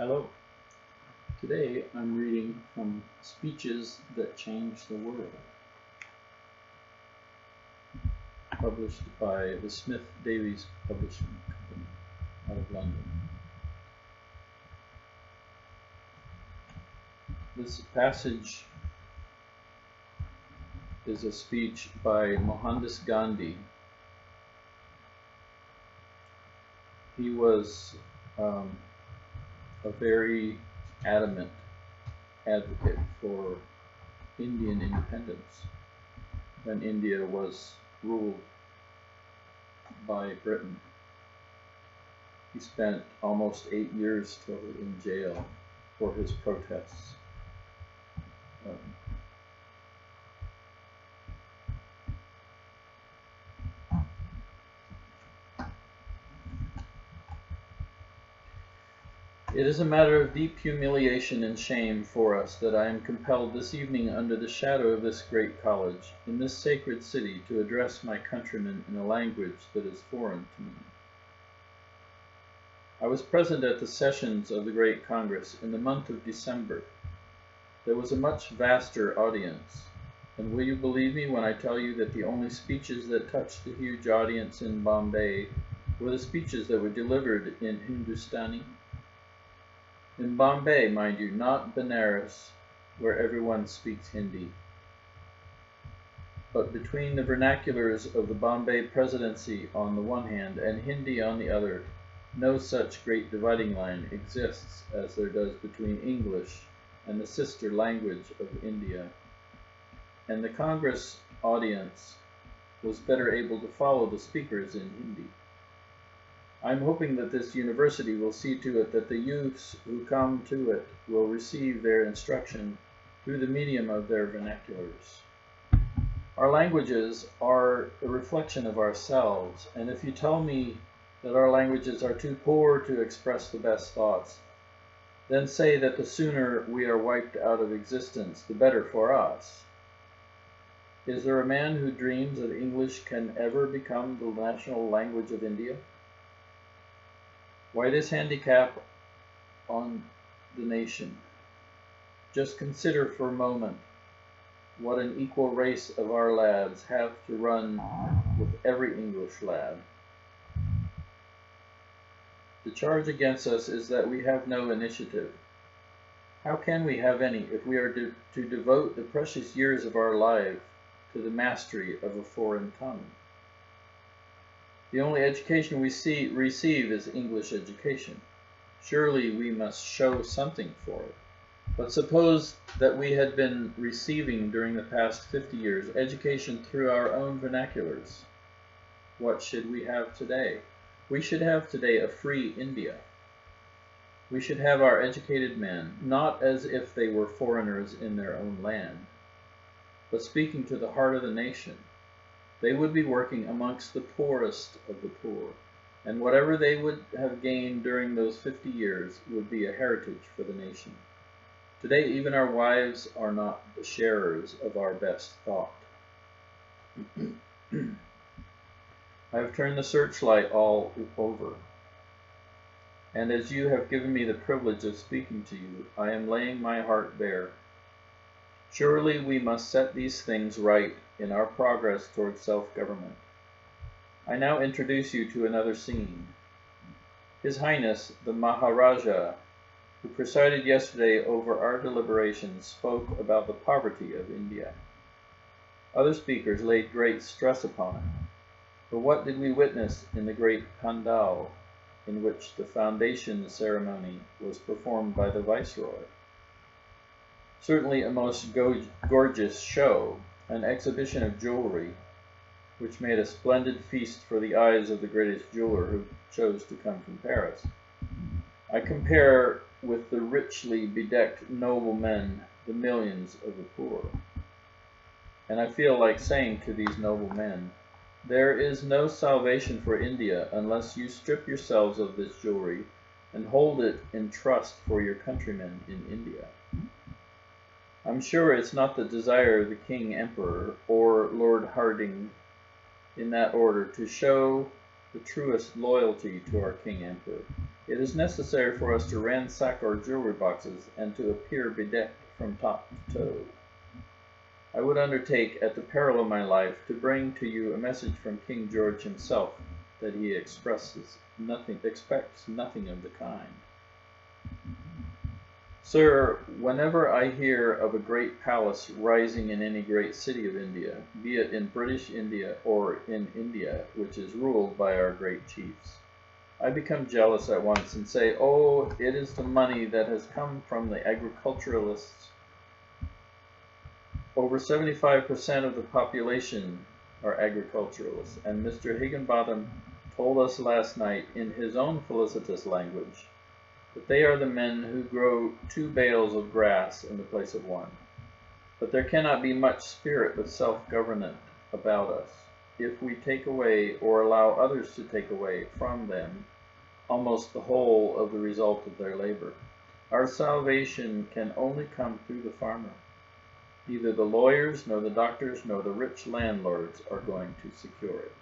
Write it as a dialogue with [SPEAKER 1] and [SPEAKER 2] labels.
[SPEAKER 1] Hello. Today I'm reading from Speeches That Changed the World, published by the Smith Davies Publishing Company out of London. This passage is a speech by Mohandas Gandhi. He was a very adamant advocate for Indian independence when India was ruled by Britain. He spent almost 8 years total in jail for his protests. It is a matter of deep humiliation and shame for us that I am compelled this evening under the shadow of this great college, in this sacred city, to address my countrymen in a language that is foreign to me. I was present at the sessions of the great Congress in the month of December. There was a much vaster audience, and will you believe me when I tell you that the only speeches that touched the huge audience in Bombay were the speeches that were delivered in Hindustani? In Bombay, mind you, not Benares, where everyone speaks Hindi. But between the vernaculars of the Bombay Presidency on the one hand and Hindi on the other, no such great dividing line exists as there does between English and the sister language of India. And the Congress audience was better able to follow the speakers in Hindi. I am hoping that this university will see to it that the youths who come to it will receive their instruction through the medium of their vernaculars. Our languages are a reflection of ourselves, and if you tell me that our languages are too poor to express the best thoughts, then say that the sooner we are wiped out of existence, the better for us. Is there a man who dreams that English can ever become the national language of India? Why this handicap on the nation? Just consider for a moment what an equal race of our lads have to run with every English lad. The charge against us is that we have no initiative. How can we have any if we are to devote the precious years of our life to the mastery of a foreign tongue? The only education we receive is English education. Surely we must show something for it. But suppose that we had been receiving during the past 50 years education through our own vernaculars. What should we have today? We should have today a free India. We should have our educated men, not as if they were foreigners in their own land, but speaking to the heart of the nation. They would be working amongst the poorest of the poor, and whatever they would have gained during those 50 years would be a heritage for the nation. Today, even our wives are not the sharers of our best thought. I have turned the searchlight all over, and as you have given me the privilege of speaking to you, I am laying my heart bare. Surely we must set these things right in our progress towards self-government. I now introduce you to another scene. His Highness, the Maharaja, who presided yesterday over our deliberations, spoke about the poverty of India. Other speakers laid great stress upon it. But what did we witness in the great pandal in which the foundation ceremony was performed by the Viceroy? Certainly a most gorgeous show, an exhibition of jewelry, which made a splendid feast for the eyes of the greatest jeweler who chose to come from Paris. I compare with the richly bedecked noblemen the millions of the poor. And I feel like saying to these noble men, there is no salvation for India unless you strip yourselves of this jewelry and hold it in trust for your countrymen in India. I'm sure it's not the desire of the King Emperor or Lord Hardinge in that order to show the truest loyalty to our King Emperor. It is necessary for us to ransack our jewelry boxes and to appear bedecked from top to toe. I would undertake, at the peril of my life, to bring to you a message from King George himself, that he expects nothing of the kind. Sir, whenever I hear of a great palace rising in any great city of India, be it in British India or in India, which is ruled by our great chiefs, I become jealous at once and say, oh, it is the money that has come from the agriculturalists. Over 75% of the population are agriculturalists, and Mr. Higginbotham told us last night in his own felicitous language that they are the men who grow 2 bales of grass in the place of 1. But there cannot be much spirit of self-government about us if we take away, or allow others to take away from them, almost the whole of the result of their labor. Our salvation can only come through the farmer. Neither the lawyers, nor the doctors, nor the rich landlords are going to secure it.